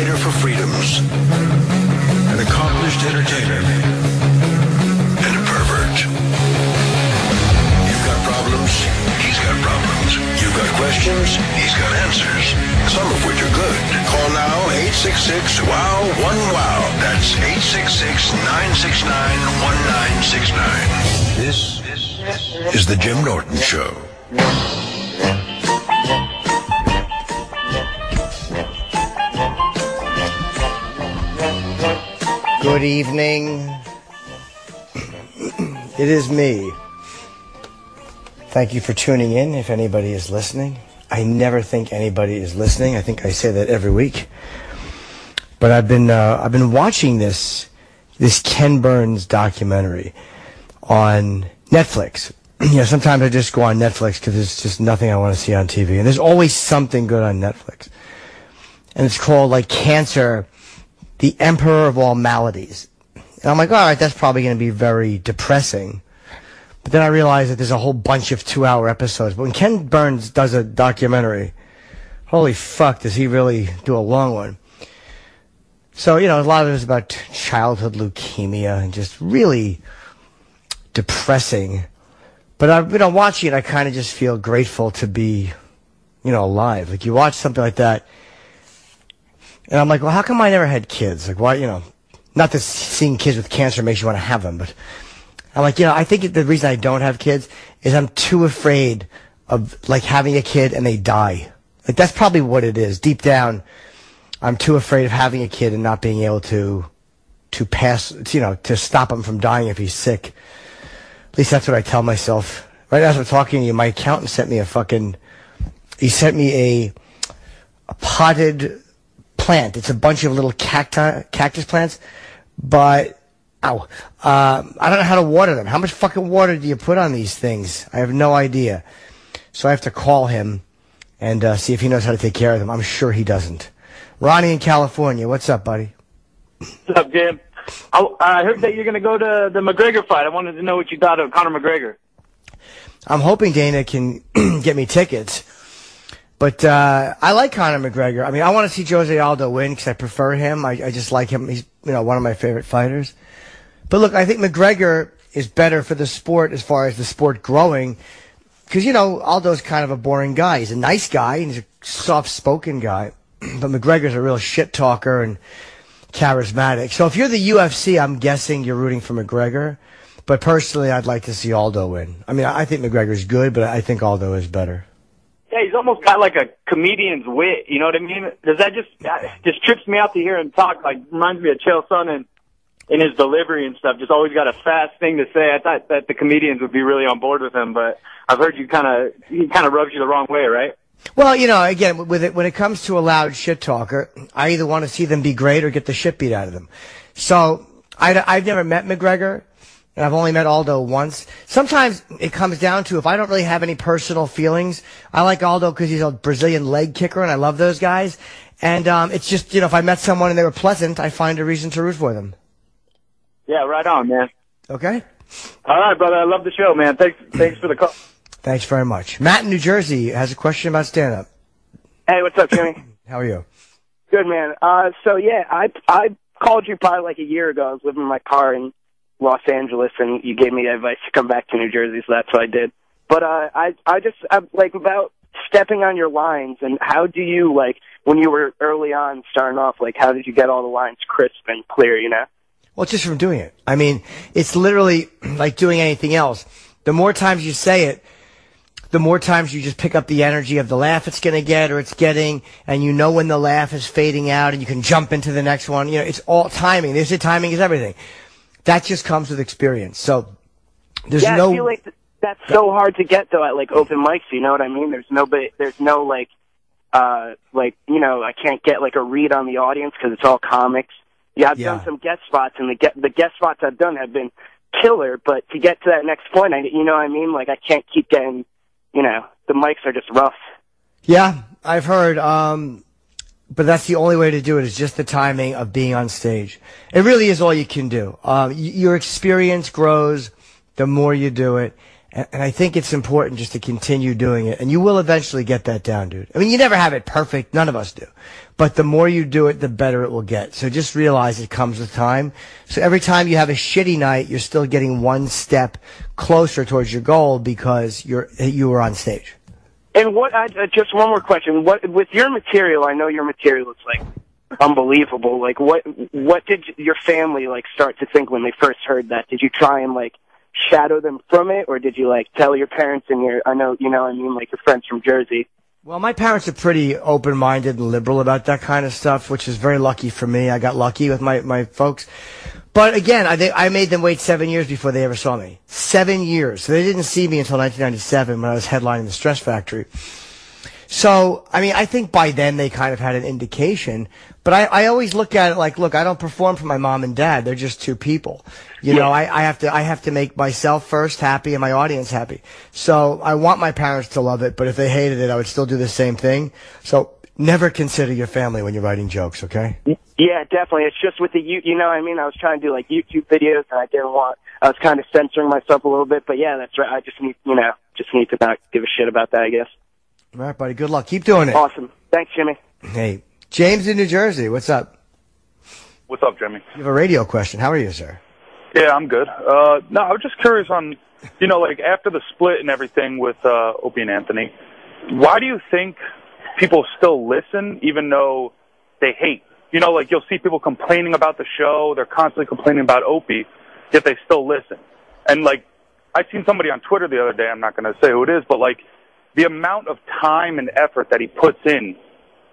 fighter for freedoms, an accomplished entertainer, and a pervert. You've got problems, he's got problems. You've got questions, he's got answers, some of which are good. Call now 866-WOW-1-WOW. That's 866-969-1969. This is the Jim Norton Show. Good evening. It is me. Thank you for tuning in, if anybody is listening. I never think anybody is listening. I think I say that every week. But I've been watching this Ken Burns documentary on Netflix. You know, sometimes I just go on Netflix because there's just nothing I want to see on TV. And there's always something good on Netflix. And it's called, like, Cancer, the Emperor of All Maladies. And I'm like, all right, that's probably going to be very depressing. But then I realized that there's a whole bunch of 2-hour episodes. But when Ken Burns does a documentary, holy fuck, does he really do a long one. So, you know, a lot of it is about childhood leukemia and just really depressing. But watching it, I kind of just feel grateful to be, you know, alive. Like, you watch something like that, and I'm like, well, how come I never had kids? Like, why, you know, not that seeing kids with cancer makes you want to have them, but I'm like, you know, I think the reason I don't have kids is I'm too afraid of, like, having a kid and they die. Like, that's probably what it is. Deep down, I'm too afraid of having a kid and not being able to pass, you know, to stop him from dying if he's sick. At least that's what I tell myself. Right as I'm talking to you, my accountant sent me a potted plant. It's a bunch of little cactus plants, but I don't know how to water them. How much fucking water do you put on these things? I have no idea. So I have to call him and see if he knows how to take care of them. I'm sure he doesn't. Ronnie in California, what's up, buddy? What's up, Jim? I heard that you're going to go to the McGregor fight. I wanted to know what you thought of Conor McGregor. I'm hoping Dana can get me tickets. But I like Conor McGregor. I mean, I want to see Jose Aldo win because I prefer him. I just like him. He's, you know, one of my favorite fighters. But look, I think McGregor is better for the sport as far as the sport growing because, you know, Aldo's kind of a boring guy. He's a nice guy and he's a soft-spoken guy. But McGregor's a real shit talker and charismatic. So if you're the UFC, I'm guessing you're rooting for McGregor. But personally, I'd like to see Aldo win. I mean, I think McGregor's good, but I think Aldo is better. Yeah, he's almost got like a comedian's wit. You know what I mean? Does that just trips me out to hear him talk? Like, reminds me of Chael Sonnen in his delivery and stuff. Just always got a fast thing to say. I thought that the comedians would be really on board with him, but I've heard he kind of rubs you the wrong way, right? Well, you know, again, when it comes to a loud shit talker, I either want to see them be great or get the shit beat out of them. So I've never met McGregor, and I've only met Aldo once. Sometimes it comes down to if I don't really have any personal feelings, I like Aldo because he's a Brazilian leg kicker, and I love those guys. And it's just, you know, if I met someone and they were pleasant, I find a reason to root for them. Yeah, right on, man. Okay. All right, brother. I love the show, man. Thanks for the call. Thanks very much. Matt in New Jersey has a question about stand-up. Hey, what's up, Jimmy? How are you? Good, man. So, yeah, I called you probably like a year ago. I was living in my car in Los Angeles, and you gave me advice to come back to New Jersey, so that's what I did. But I'm like, about stepping on your lines, and how do you, like, when you were early on starting off, like, how did you get all the lines crisp and clear, you know? Well, just from doing it. I mean, it's literally like doing anything else. The more times you say it, the more times you just pick up the energy of the laugh it's going to get or it's getting, and you know when the laugh is fading out and you can jump into the next one. You know, it's all timing. They say timing is everything. That just comes with experience. So there's I feel like that's so hard to get, though, at, like, open mics, you know what I mean? There's no, you know, I can't get, like, a read on the audience because it's all comics. Yeah, I've done some guest spots, and the guest spots I've done have been killer, but to get to that next point, you know what I mean? Like, I can't keep getting... You know, the mics are just rough. Yeah, I've heard, but that's the only way to do it is just the timing of being on stage. It really is all you can do. Your experience grows the more you do it, And I think it's important just to continue doing it. And you will eventually get that down, dude. I mean, you never have it perfect. None of us do. But the more you do it, the better it will get. So just realize it comes with time. So every time you have a shitty night, you're still getting one step closer towards your goal because you were on stage. And just one more question. With your material, I know your material is like unbelievable. Like what did your family like start to think when they first heard that? Did you try and like shadow them from it, or did you like tell your parents and I know, like your friends from Jersey? Well, my parents are pretty open-minded and liberal about that kind of stuff, which is very lucky for me. I got lucky with my folks. But again, I made them wait 7 years before they ever saw me. 7 years. So they didn't see me until 1997 when I was headlining the Stress Factory. So, I mean, I think by then they kind of had an indication. But I always look at it like, look, I don't perform for my mom and dad. They're just two people. You know, I have to make myself first happy and my audience happy. So I want my parents to love it, but if they hated it, I would still do the same thing. So never consider your family when you're writing jokes, okay? Yeah, definitely. It's just with the, I was trying to do like YouTube videos and I was kind of censoring myself a little bit, but yeah, that's right. I just need to not give a shit about that, I guess. All right, buddy. Good luck. Keep doing it. Awesome. Thanks, Jimmy. Hey, James in New Jersey. What's up? What's up, Jimmy? You have a radio question. How are you, sir? Yeah, I'm good. No, I was just curious on, like after the split and everything with Opie and Anthony, why do you think people still listen even though they hate? Like you'll see people complaining about the show. They're constantly complaining about Opie, yet they still listen. And like, I seen somebody on Twitter the other day, I'm not going to say who it is, but like the amount of time and effort that he puts in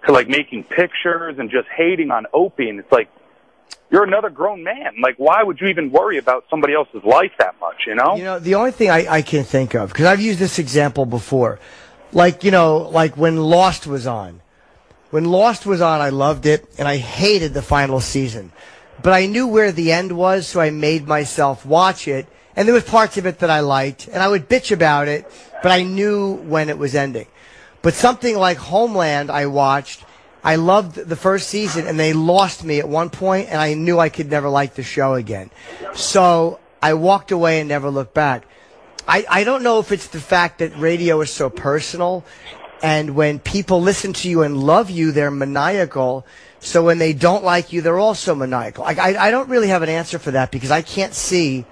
to like making pictures and just hating on Opie, and it's like, you're another grown man. Like, why would you even worry about somebody else's life that much, the only thing I can think of, because I've used this example before, like when Lost was on. When Lost was on, I loved it, and I hated the final season. But I knew where the end was, so I made myself watch it, and there was parts of it that I liked, and I would bitch about it, but I knew when it was ending. But something like Homeland I watched, I loved the first season, and they lost me at one point, and I knew I could never like the show again. So I walked away and never looked back. I don't know if it's the fact that radio is so personal, and when people listen to you and love you, they're maniacal. So when they don't like you, they're also maniacal. I don't really have an answer for that because I can't see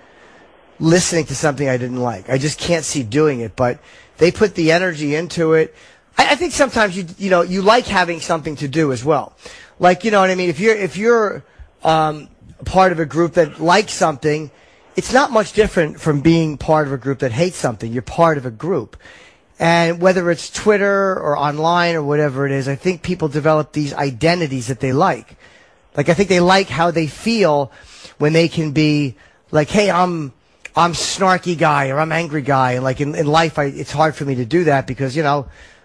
listening to something I didn't like. I just can't see doing it, but they put the energy into it. I think sometimes you like having something to do as well. Like, you know what I mean? If you're part of a group that likes something, it's not much different from being part of a group that hates something. You're part of a group. And whether it's Twitter or online or whatever it is, I think people develop these identities that they like. Like, I think they like how they feel when they can be like, hey, I'm snarky guy or I'm angry guy. And like in life, it's hard for me to do that because,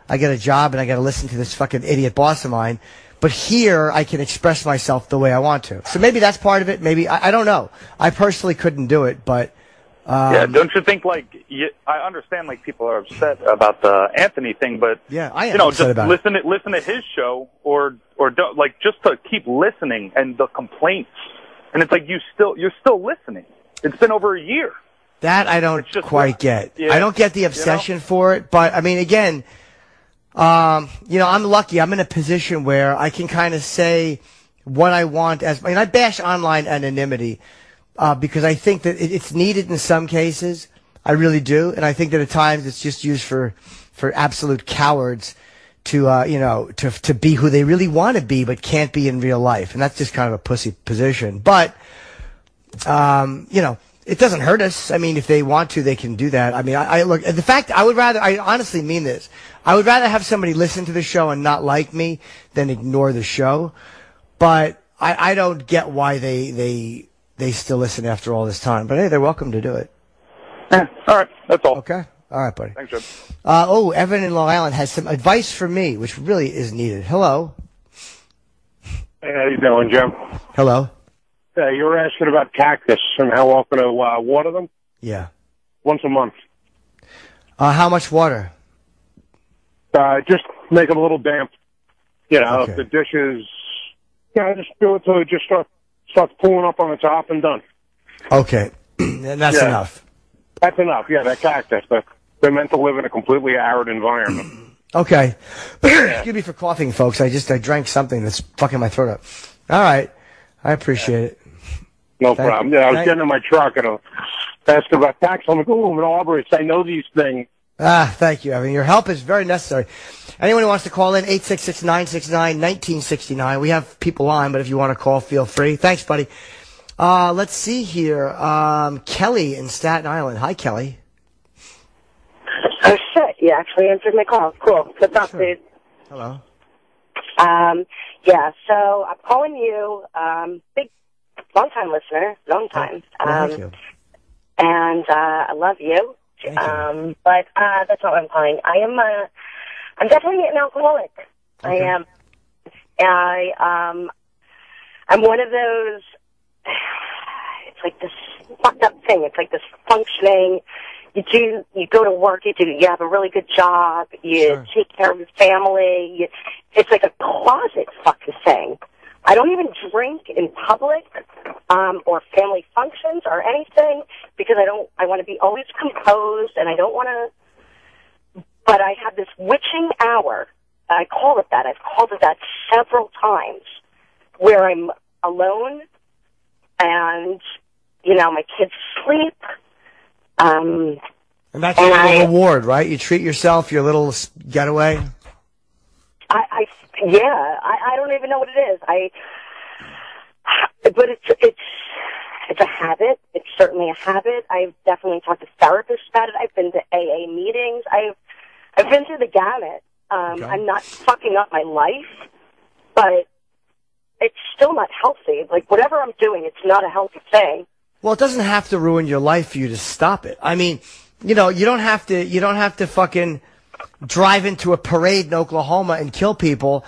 I get a job and I got to listen to this fucking idiot boss of mine. But here I can express myself the way I want to. So maybe that's part of it. Maybe, I don't know. I personally couldn't do it, but. Yeah, don't you think I understand people are upset about the Anthony thing, but yeah, I am upset about it. Listen to his show or don't, just to keep listening and the complaints. And it's like you're still listening. It's been over a year. That I don't quite get. Yeah. I don't get the obsession for it, but I mean, again, I'm lucky. I'm in a position where I can kind of say what I want I bash online anonymity, because I think that it's needed in some cases. I really do. And I think that at times it's just used for absolute cowards to be who they really want to be, but can't be in real life. And that's just kind of a pussy position. But, it doesn't hurt us. I mean, if they want to, they can do that. I mean, I look at the fact, I honestly mean this. I would rather have somebody listen to the show and not like me than ignore the show. But I don't get why they still listen after all this time. But hey, they're welcome to do it. Yeah, all right. That's all. Okay. All right, buddy. Thanks, Jim. Evan in Long Island has some advice for me, which really is needed. Hello. Hey, how you doing, Jim? Hello. You were asking about cactus and how often to water them? Yeah. Once a month. How much water? Just make them a little damp. Okay. If the dishes, just do it till it just starts pulling up on the top and done. Okay. And that's enough. That's enough. Yeah, that cactus. They're meant to live in a completely arid environment. Okay. Excuse me for coughing, folks. I drank something that's fucking my throat up. All right. I appreciate it. No problem. Yeah, I was getting in my truck and I was asking about tax. I'm like, oh, I'm an arborist. I know these things. Thank you, Evan. Your help is very necessary. Anyone who wants to call in, 866-969-1969. We have people on, but if you want to call, feel free. Thanks, buddy. Let's see here. Kelly in Staten Island. Hi, Kelly. Oh, shit. You actually answered my call. Cool. What's up, dude? Hello. Yeah, so I'm calling you, big, long-time listener, long time. Thank you. And, I love you. Thank you. But, that's not what I'm calling. I'm definitely an alcoholic. Okay. I am. I'm one of those, it's like this fucked up thing. It's like this functioning, you go to work, you have a really good job, you take care of your family, it's like a closet fucking thing. I don't even drink in public, or family functions or anything because I want to be always composed and I don't want to, but I have this witching hour. I call it that. I've called it that several times where I'm alone and, my kids sleep. And that's your little reward, right? You treat yourself, your little getaway. I don't even know what it is. But it's a habit. It's certainly a habit. I've definitely talked to therapists about it. I've been to AA meetings. I've been through the gamut. Okay. I'm not fucking up my life, but it's still not healthy. Like whatever I'm doing, it's not a healthy thing. Well, it doesn't have to ruin your life for you to stop it. I mean, you don't have to fucking drive into a parade in Oklahoma and kill people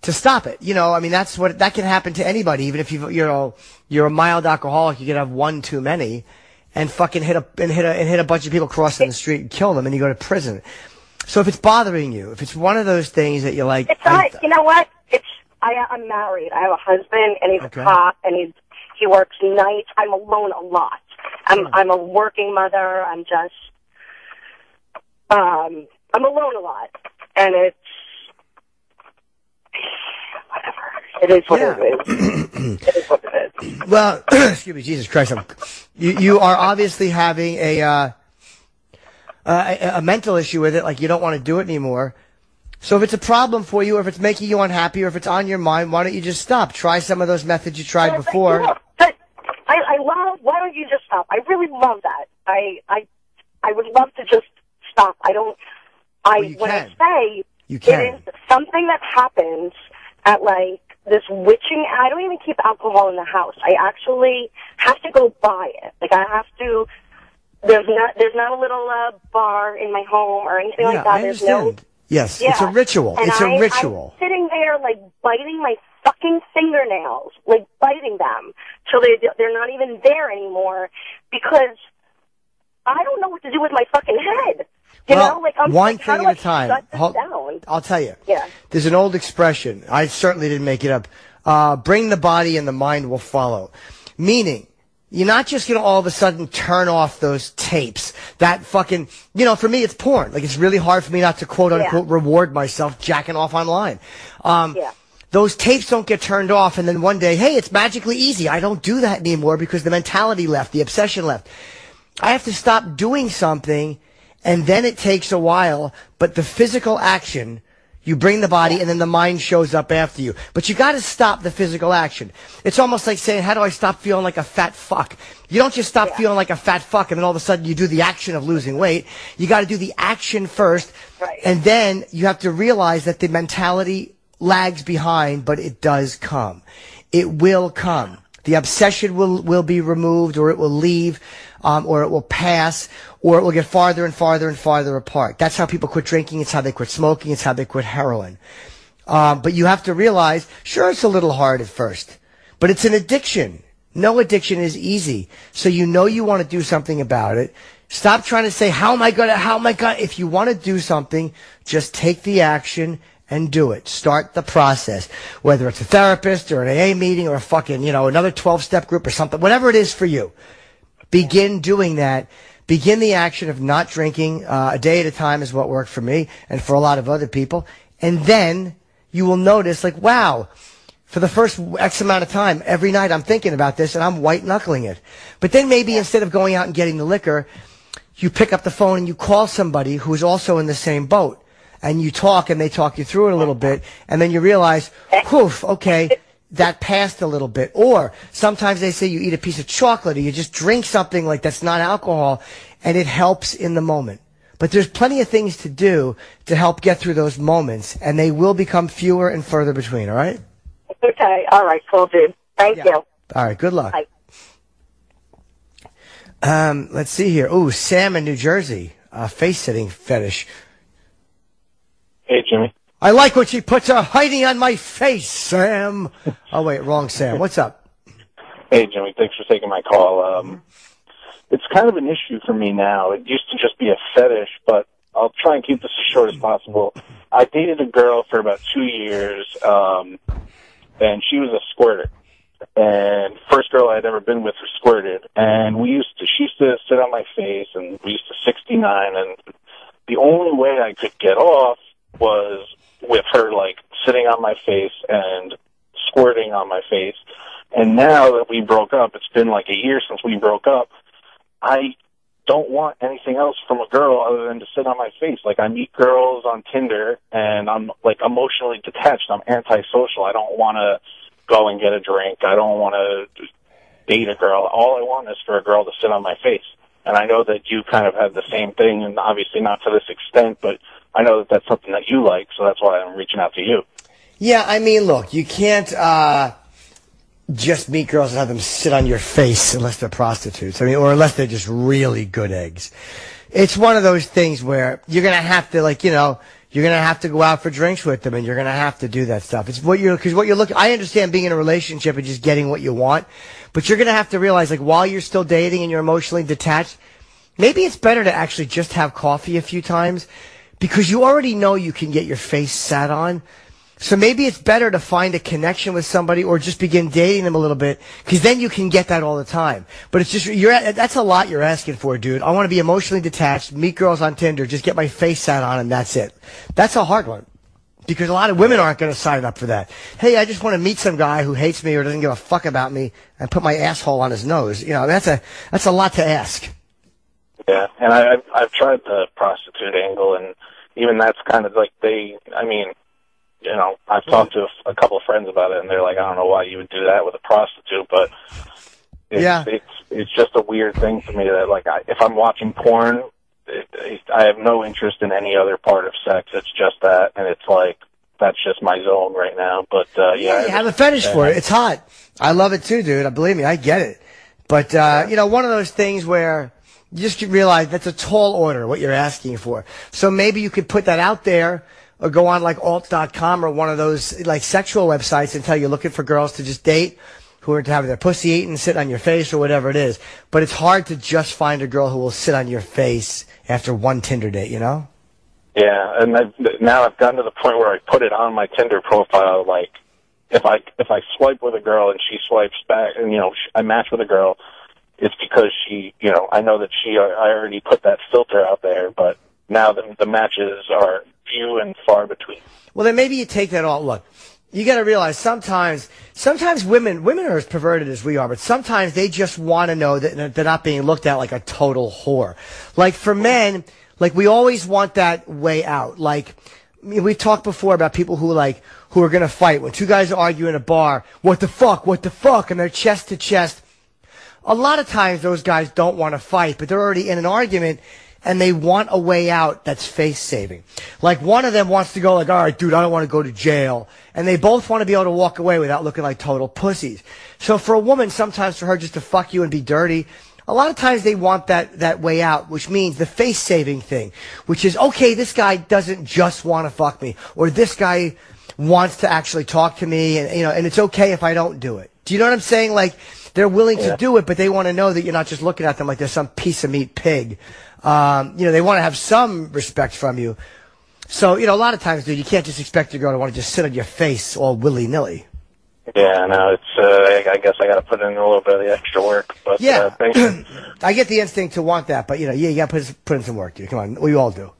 to stop it. That can happen to anybody. Even if you're a mild alcoholic, you can have one too many and fucking hit a bunch of people crossing the street and kill them and you go to prison. So if it's bothering you, if it's one of those things that you're like, it's not, you know what? I'm married. I have a husband and he's a cop and he works nights. I'm alone a lot. I'm a working mother. I'm alone a lot. And it's whatever. It is what it is. It is what it is. Well, excuse me, Jesus Christ. You are obviously having a mental issue with it, like you don't want to do it anymore. So if it's a problem for you, or if it's making you unhappy, or if it's on your mind, why don't you just stop? Try some of those methods you tried before. I love, why don't you just stop? I really love that. I would love to just stop. When I say you can. It is something that happens at like this witching, I don't even keep alcohol in the house. I actually have to go buy it. Like I have to, there's not a little bar in my home or anything like that. I understand. Yes, it's a ritual. And it's a ritual. I'm sitting there like biting my fucking fingernails, like biting them till they're not even there anymore because I don't know what to do with my fucking head. I'm one like, thing at a time. Down? I'll tell you. Yeah. There's an old expression. I certainly didn't make it up. Bring the body and the mind will follow. Meaning, you're not just going to all of a sudden turn off those tapes. That fucking, for me, it's porn. Like, it's really hard for me not to quote unquote reward myself jacking off online. Those tapes don't get turned off and then one day, hey, it's magically easy. I don't do that anymore because the mentality left, the obsession left. I have to stop doing something and then it takes a while, but the physical action, you bring the body and then the mind shows up after you. But you got to stop the physical action. It's almost like saying, how do I stop feeling like a fat fuck? You don't just stop feeling like a fat fuck and then all of a sudden you do the action of losing weight. You got to do the action first. Right. And then you have to realize that the mentality lags behind, but it does come. It will come. The obsession will be removed, or it will leave, or it will pass, or it will get farther and farther and farther apart. That's how people quit drinking. It's how they quit smoking. It's how they quit heroin. But you have to realize, sure, it's a little hard at first, but it's an addiction. No addiction is easy. So you want to do something about it. Stop trying to say, how am I going to, if you want to do something, just take the action and do it. Start the process. Whether it's a therapist or an AA meeting or a fucking, another 12-step group or something, whatever it is for you. Begin doing that Begin the action of not drinking a day at a time is what worked for me and for a lot of other people. And then you will notice, like, wow, for the first X amount of time, every night I'm thinking about this and I'm white-knuckling it. But then maybe instead of going out and getting the liquor, you pick up the phone and you call somebody who is also in the same boat. And you talk and they talk you through it a little bit. And then you realize, whew, okay, that passed a little bit. Or sometimes they say you eat a piece of chocolate or you just drink something like that's not alcohol and it helps in the moment. But there's plenty of things to do to help get through those moments, and they will become fewer and further between, all right? Okay, all right, cool, dude. Thank you. All right, good luck. Bye. Let's see here. Ooh, Sam in New Jersey, face-sitting fetish. Hey, Jimmy. I like what she puts her hiding on my face, Sam. Oh, wait, wrong Sam. What's up? Hey, Jimmy, thanks for taking my call. It's kind of an issue for me now. It used to just be a fetish, but I'll try and keep this as short as possible. I dated a girl for about 2 years, and she was a squirter. And first girl I'd ever been with was squirted. And she used to sit on my face, and we used to 69, and the only way I could get off was with her, like, sitting on my face and squirting on my face. And now that we broke up, it's been like a year since we broke up, I don't want anything else from a girl other than to sit on my face. Like, I meet girls on Tinder, and I'm, like, emotionally detached. I'm antisocial. I don't want to go and get a drink. I don't want to date a girl. All I want is for a girl to sit on my face. And I know that you kind of have the same thing, and obviously not to this extent, but I know that that's something that you like, so that's why I'm reaching out to you. Yeah, I mean, look, you can't just meet girls and have them sit on your face unless they're prostitutes. I mean, or unless they're just really good eggs. It's one of those things where you're going to have to, like, you know, you're going to have to go out for drinks with them, and you're going to have to do that stuff. It's because what you're looking, I understand being in a relationship and just getting what you want, but you're going to have to realize, like, while you're still dating and you're emotionally detached, maybe it's better to actually just have coffee a few times, because you already know you can get your face sat on. So maybe it's better to find a connection with somebody or just begin dating them a little bit, because then you can get that all the time. But it's just, that's a lot you're asking for, dude. I want to be emotionally detached, meet girls on Tinder, just get my face sat on, and that's it. That's a hard one, because a lot of women aren't going to sign up for that. Hey, I just want to meet some guy who hates me or doesn't give a fuck about me and put my asshole on his nose. You know, that's a lot to ask. Yeah, and I've tried the prostitute angle, and even that's kind of like you know, I've talked to a couple of friends about it, and they're like, I don't know why you would do that with a prostitute, but it's just a weird thing to me that, like, if I'm watching porn, I have no interest in any other part of sex. It's just that, and it's like, that's just my zone right now. But yeah, you have a fetish for it. It's hot. I love it too, dude. Believe me, I get it. But you know, one of those things where you just realize that's a tall order, what you're asking for. So maybe you could put that out there, or go on like alt.com or one of those like sexual websites and tell you're looking for girls to just date who are to have their pussy eaten, sit on your face, or whatever it is. But it's hard to just find a girl who will sit on your face after one Tinder date, you know? Yeah, and now I've gotten to the point where I put it on my Tinder profile, like, if I swipe with a girl and she swipes back, and, you know, I match with a girl, it's because she, you know, I know that I already put that filter out there, but now the matches are few and far between. Well, then maybe you take that all. Look, you got to realize sometimes women are as perverted as we are, but sometimes they just want to know that they're not being looked at like a total whore. Like for men, like we always want that way out. Like we've talked before about people who are going to fight. When two guys argue in a bar, what the fuck, and they're chest to chest. A lot of times those guys don't want to fight, but they're already in an argument, and they want a way out that's face-saving. Like one of them wants to go like, all right, dude, I don't want to go to jail. And they both want to be able to walk away without looking like total pussies. So for a woman, sometimes for her just to fuck you and be dirty, a lot of times they want that way out, which means the face-saving thing, which is, okay, this guy doesn't just want to fuck me, or this guy wants to actually talk to me, and, you know, and it's okay if I don't do it. Do you know what I'm saying? Like, they're willing to do it, but they want to know that you're not just looking at them like they're some piece of meat pig. You know, they want to have some respect from you. So, you know, a lot of times, dude, you can't just expect your girl to want to just sit on your face all willy-nilly. Yeah, no, it's. I guess I got to put in a little bit of the extra work. But Yeah, thank you. I get the instinct to want that, but you got to put in some work, dude. Come on, we all do.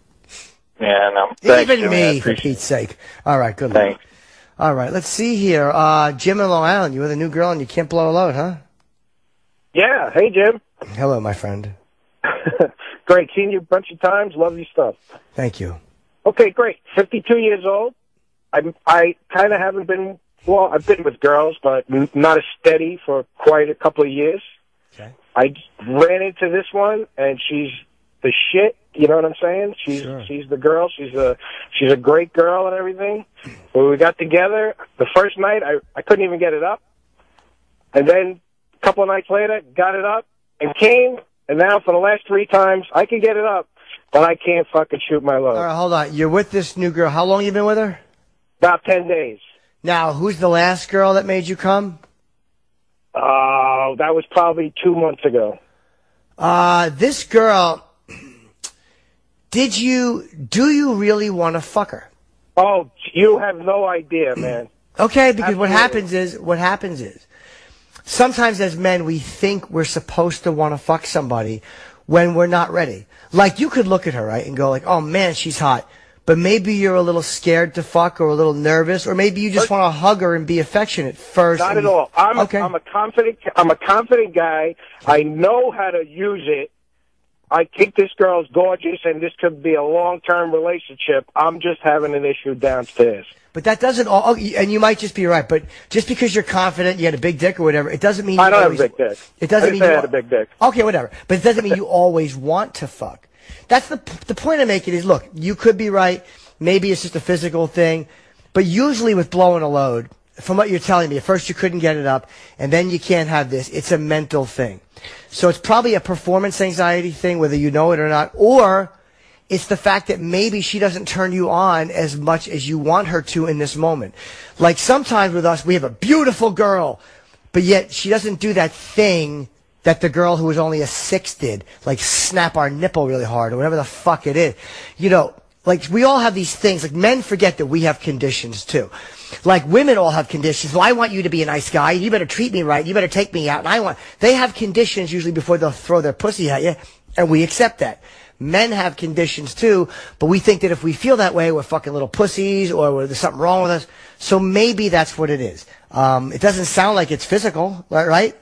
Yeah, no. Thanks, Even Jimmy, me, for Pete's sake. All right, good luck. Thanks. All right, let's see here. Jim in Long Island, you with a new girl and you can't blow a load, huh? Yeah. Hey, Jim. Hello, my friend. Great. Seen you a bunch of times. Love your stuff. Thank you. Okay, great. 52 years old. I kind of haven't been, well, I've been with girls, but not as steady for quite a couple of years. Okay. I ran into this one, and she's the shit. You know what I'm saying? She's the girl. She's a great girl and everything. When we got together, the first night, I couldn't even get it up. And then a couple of nights later, got it up and came. And now for the last 3 times, I can get it up, but I can't fucking shoot my load. All right, hold on. You're with this new girl. How long you been with her? About 10 days. Now, who's the last girl that made you come? That was probably 2 months ago. This girl, do you really want to fuck her? Oh, you have no idea, man. Okay, because Absolutely. what happens is, sometimes as men, we think we're supposed to want to fuck somebody when we're not ready. Like, you could look at her, right, and go like, oh man, she's hot. But maybe you're a little scared to fuck or a little nervous, or maybe you just want to hug her and be affectionate first. Not at all. I'm a confident guy. I know how to use it. I think this girl's gorgeous, and this could be a long-term relationship. I'm just having an issue downstairs. But that doesn't all, and you might just be right, but just because you're confident, you had a big dick or whatever, it doesn't mean I don't have a big dick. It doesn't mean I had a big dick. Okay, whatever. But it doesn't mean you always want to fuck. That's the point I'm making is, look, you could be right. Maybe it's just a physical thing. But usually with blowing a load, from what you're telling me, at first you couldn't get it up, and then you can't have this. It's a mental thing. So it's probably a performance anxiety thing, whether you know it or not, or it's the fact that maybe she doesn't turn you on as much as you want her to in this moment. Like sometimes with us, we have a beautiful girl, but yet she doesn't do that thing that the girl who was only a 6 did, like snap our nipple really hard or whatever the fuck it is. You know, like we all have these things. Like men forget that we have conditions too. Like women all have conditions. Well, I want you to be a nice guy. You better treat me right. You better take me out. And they have conditions usually before they'll throw their pussy at you, and we accept that. Men have conditions too, but we think that if we feel that way, we're fucking little pussies or there's something wrong with us. So maybe that's what it is. It doesn't sound like it's physical, right?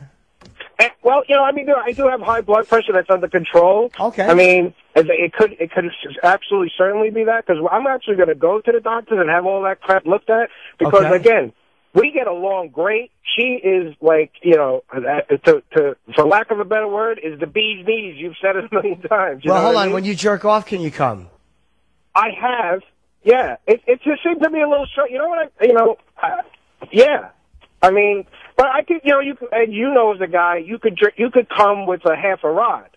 Well, you know, I mean, I do have high blood pressure that's under control. Okay. I mean, it could absolutely certainly be that, because I'm actually going to go to the doctors and have all that crap looked at, because again, we get along great. She is like, you know, for lack of a better word, is the bee's knees. You've said it a million times. Well, hold on. When you jerk off, can you come? I have. Yeah. It just seems to be a little short. You know what? Yeah. I mean, but I could, as a guy, you could come with a half a rod.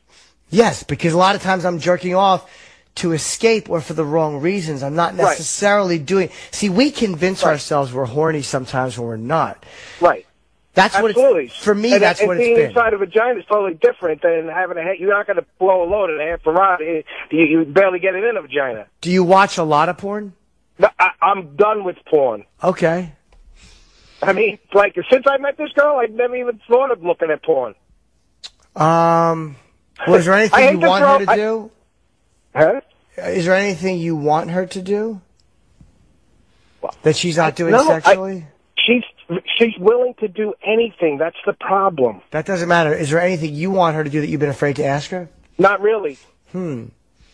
Yes, because a lot of times I'm jerking off to escape or for the wrong reasons. I'm not necessarily doing. See, we convince ourselves we're horny sometimes when we're not. Right. That's Absolutely. what it's, for me, that's what it's been. Being inside a vagina is totally different than having you're not going to blow a load at a half a rod. You barely get it in a vagina. Do you watch a lot of porn? No, I'm done with porn. Okay. I mean, like, since I met this girl, I've never even thought of looking at porn. Was there anything you want her to do? Huh? Is there anything you want her to do that she's not doing sexually? She's willing to do anything. That's the problem. That doesn't matter. Is there anything you want her to do that you've been afraid to ask her? Not really. No,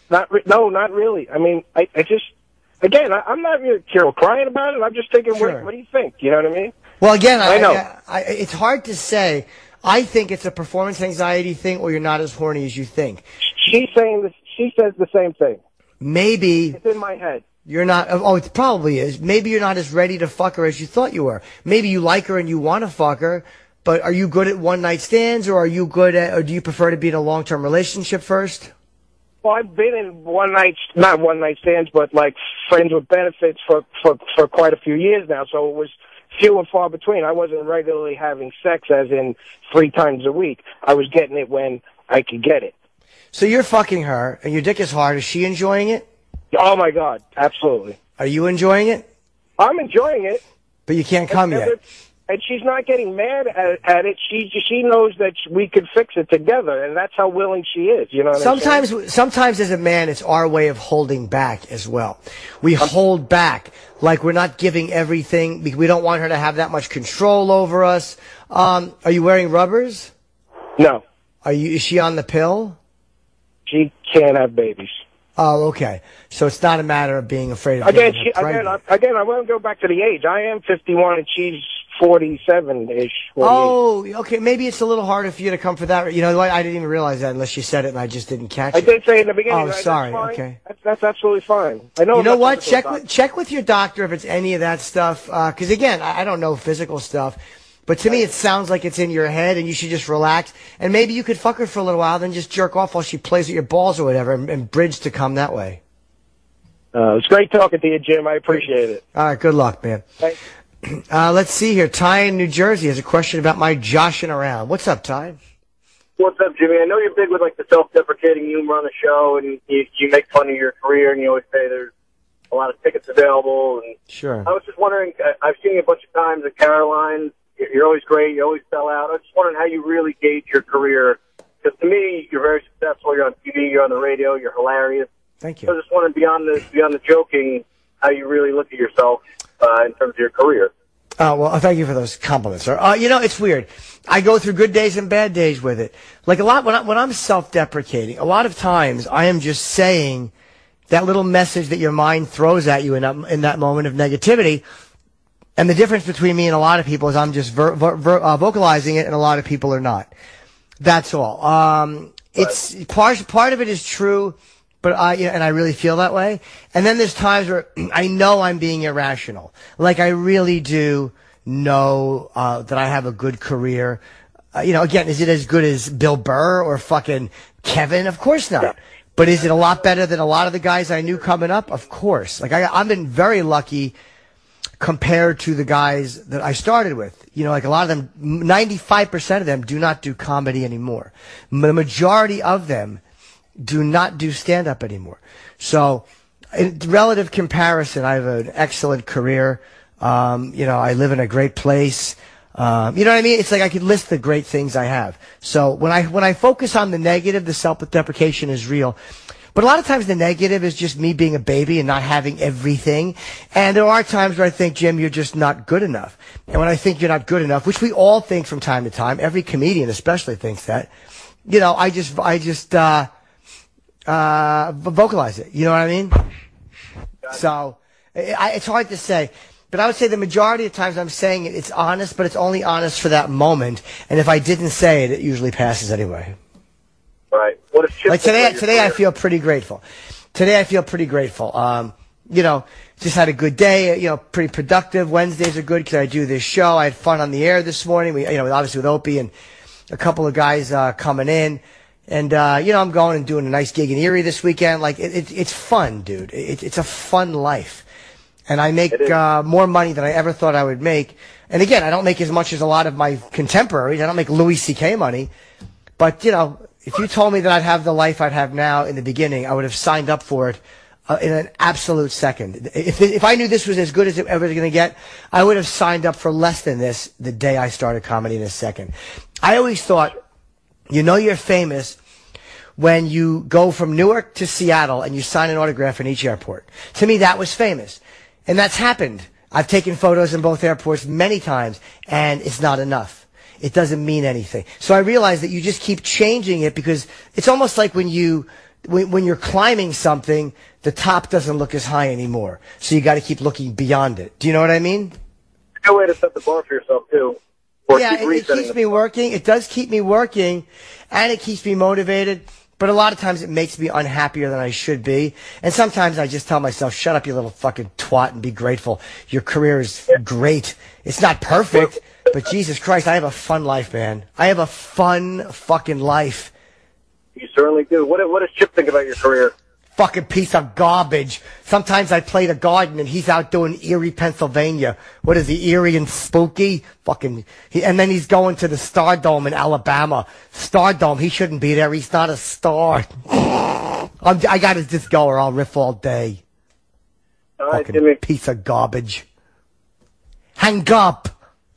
not really. I mean, I just, again, I'm not really crying about it. I'm just thinking, what do you think? You know what I mean? Well, again, I know. It's hard to say. I think it's a performance anxiety thing, or you're not as horny as you think. She says the same thing. Maybe it's in my head. You're not. Oh, it probably is. Maybe you're not as ready to fuck her as you thought you were. Maybe you like her and you want to fuck her, but are you good at one night stands, or do you prefer to be in a long-term relationship first? Well, I've been in not one night stands, but like friends with benefits for quite a few years now. So it was few and far between. I wasn't regularly having sex, as in 3 times a week. I was getting it when I could get it. So you're fucking her, and your dick is hard. Is she enjoying it? Oh, my God. Absolutely. Are you enjoying it? I'm enjoying it. But you can't come yet. and she's not getting mad at it. She knows that we could fix it together, and that's how willing she is. You know what I'm saying? Sometimes as a man, it's our way of holding back as well. We hold back, like we're not giving everything. We don't want her to have that much control over us. Are you wearing rubbers? No. Is she on the pill? She can't have babies. Oh, okay. So it's not a matter of being afraid of again, pregnant. I want to go back to the age. I am 51 and she's 47-ish. Oh, okay. Maybe it's a little harder for you to come for that. You know what? I didn't even realize that unless you said it and I just didn't catch it. I did say in the beginning. Oh, sorry. That's okay. That's absolutely fine. I know. You know what? Check with your doctor if it's any of that stuff. Because again, I don't know physical stuff. But to me, it sounds like it's in your head, and you should just relax. And maybe you could fuck her for a little while, then just jerk off while she plays with your balls or whatever, and bridge to come that way. It's great talking to you, Jim. I appreciate it. All right, good luck, man. Thanks. Let's see here. Ty in New Jersey has a question about my joshing around. What's up, Ty? What's up, Jimmy? I know you're big with like the self-deprecating humor on the show, and you make fun of your career, and you always say there's a lot of tickets available. And sure. I was just wondering, I've seen you a bunch of times at Caroline's. You're always great. You always sell out. I was just wondering how you really gauge your career. Because to me, you're very successful. You're on TV. You're on the radio. You're hilarious. Thank you. So I just wondering, beyond the joking, how you really look at yourself in terms of your career. Well, thank you for those compliments, sir. You know, it's weird. I go through good days and bad days with it. Like a lot, when I'm self-deprecating, a lot of times I am just saying that little message that your mind throws at you in that moment of negativity. And the difference between me and a lot of people is I'm just vocalizing it, and a lot of people are not. That's all. It's part of it is true, but and I really feel that way. And then there's times where I know I'm being irrational. Like I really do know that I have a good career. Again, is it as good as Bill Burr or fucking Kevin? Of course not. But is it a lot better than a lot of the guys I knew coming up? Of course. Like I've been very lucky compared to the guys that I started with. Like a lot of them, 95% of them do not do comedy anymore. The majority of them do not do stand-up anymore. So, in relative comparison, I have an excellent career. I live in a great place. You know what I mean? It's like I could list the great things I have. So when I focus on the negative, the self-deprecation is real. But a lot of times the negative is just me being a baby and not having everything. And there are times where I think, Jim, you're just not good enough. And when I think you're not good enough, which we all think from time to time, every comedian especially thinks that, I just vocalize it. You know what I mean? So it's hard to say. But I would say the majority of times I'm saying it, it's honest, but it's only honest for that moment. And if I didn't say it, it usually passes anyway. Right. What if like today I feel pretty grateful. Just had a good day, pretty productive. Wednesdays are good because I do this show. I had fun on the air this morning. We, obviously with Opie and a couple of guys coming in. And, I'm going and doing a nice gig in Erie this weekend. Like, it's fun, dude. It's a fun life. And I make more money than I ever thought I would make. And again, I don't make as much as a lot of my contemporaries. I don't make Louis C.K. money. But, if you told me that I'd have the life I'd have now in the beginning, I would have signed up for it in an absolute second. If I knew this was as good as it ever was going to get, I would have signed up for less than this the day I started comedy in a second. I always thought, you're famous when you go from Newark to Seattle and you sign an autograph in each airport. To me, that was famous. And that's happened. I've taken photos in both airports many times, and it's not enough. It doesn't mean anything. So I realized that you just keep changing it because it's almost like when you're climbing something, the top doesn't look as high anymore. So you got to keep looking beyond it. Do you know what I mean? It's a good way to set the bar for yourself too. Yeah, it keeps me working. It does keep me working, and it keeps me motivated. But a lot of times it makes me unhappier than I should be. And sometimes I just tell myself, shut up, you little fucking twat, and be grateful. Your career is great. It's not perfect, but Jesus Christ, I have a fun life, man. I have a fun fucking life. You certainly do. What does Chip think about your career? Fucking piece of garbage. Sometimes I play the garden and he's out doing Erie, Pennsylvania. What is he, Erie and spooky? And then he's going to the Stardome in Alabama. Stardome, he shouldn't be there. He's not a star. I gotta just go or I'll riff all day. All right, fucking Jimmy. Piece of garbage. Hang up.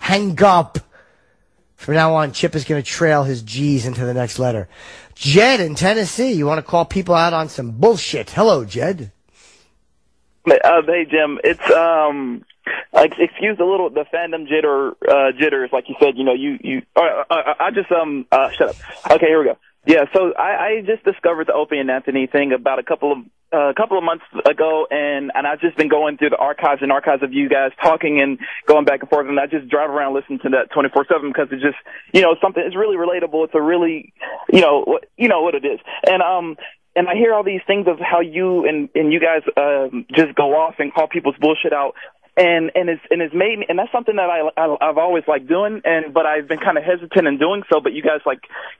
Hang up. From now on, Chip is going to trail his G's into the next letter. Jed in Tennessee, you want to call people out on some bullshit. Hello, Jed. Hey, Jim. It's, excuse the fandom jitters, like you said, I just, shut up. Okay, here we go. Yeah, so I just discovered the Opie and Anthony thing about a couple of months ago, and I've just been going through the archives of you guys talking and going back and forth, and I just drive around listening to that 24/7 because it's just, something, it's really relatable. It's a really, what it is. And I hear all these things of how you and you guys, just go off and call people's bullshit out. And it's made me, and that's something that I've always liked doing, but I've been kind of hesitant in doing so, but you guys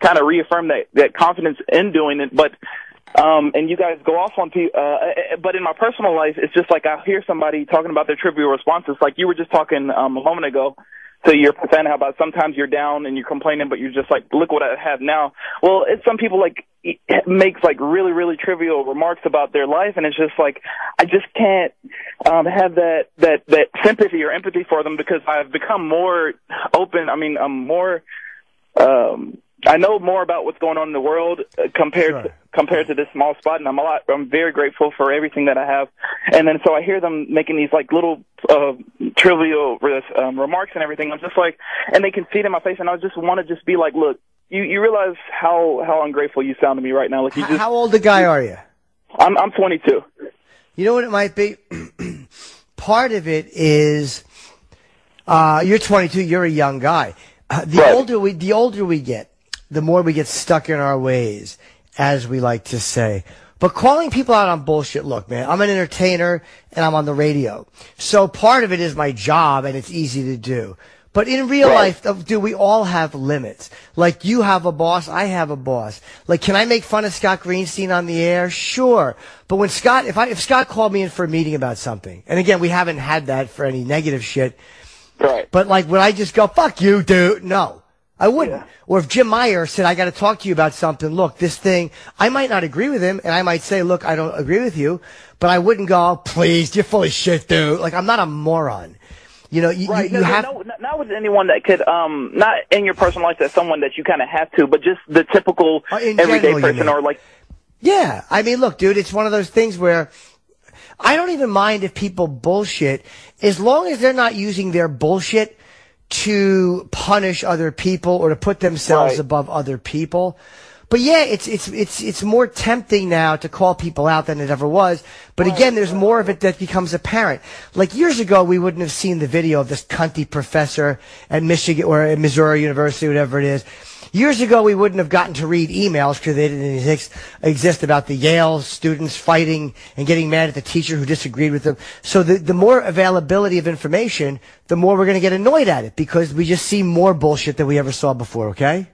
kind of reaffirm that confidence in doing it, but and you guys go off on people, but in my personal life, it's just like I hear somebody talking about their trivial responses, like you were just talking a moment ago to your fan, how about sometimes you're down and you're complaining, but you're just like, look what I have now. Well, it's some people makes really, really trivial remarks about their life, and it's just like I just can't have that sympathy or empathy for them because I've become more open. I mean, I'm more I know more about what's going on in the world compared to this small spot, and I'm very grateful for everything that I have. And then so I hear them making these little trivial remarks and everything. I'm just like, and they can see it in my face, and I just want to just be like, look, you realize how ungrateful you sound to me right now. Like, how old a guy are you? I'm 22. You know what it might be? Part of it is you're 22. You're a young guy. The older we get, the more we get stuck in our ways, as we like to say. But calling people out on bullshit, look, man, I'm an entertainer and I'm on the radio. So part of it is my job and it's easy to do. But in real life, do we all have limits? Like, you have a boss, I have a boss. Like, can I make fun of Scott Greenstein on the air? Sure. But when if Scott called me in for a meeting about something, and again, we haven't had that for any negative shit. Right. But would I just go, fuck you, dude? No. I wouldn't. Yeah. Or if Jim Meyer said, I got to talk to you about something, look, this thing, I might not agree with him, and I might say, look, I don't agree with you, but I wouldn't go, oh, please, you're full of shit, dude. Like, I'm not a moron. You have... Not with anyone that could, not in your personal life, that's someone that you kind of have to, but just the typical everyday person or like... Yeah. I mean, look, dude, it's one of those things where I don't even mind if people bullshit, as long as they're not using their bullshit to punish other people or to put themselves above other people. But yeah, it's more tempting now to call people out than it ever was. But again, there's more of it that becomes apparent. Like years ago, we wouldn't have seen the video of this cunty professor at Michigan or at Missouri University, whatever it is. Years ago, we wouldn't have gotten to read emails because they didn't exist about the Yale students fighting and getting mad at the teacher who disagreed with them. So the more availability of information, the more we're going to get annoyed at it because we just see more bullshit than we ever saw before, okay?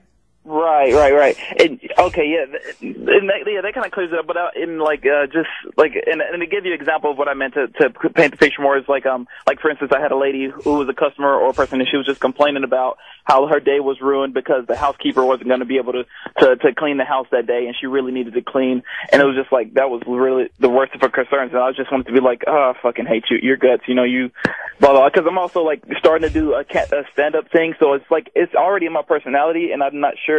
Right. And, okay, yeah, that kind of clears it up. But and to give you an example of what I meant to paint the picture more is like for instance, I had a lady who was a customer or a person, and she was just complaining about how her day was ruined because the housekeeper wasn't going to be able to clean the house that day, and she really needed to clean. And it was just like that was really the worst of her concerns. And I just wanted to be like, oh, I fucking hate your guts, you blah blah. Because I'm also like starting to do a stand up thing, so it's like it's already in my personality, and I'm not sure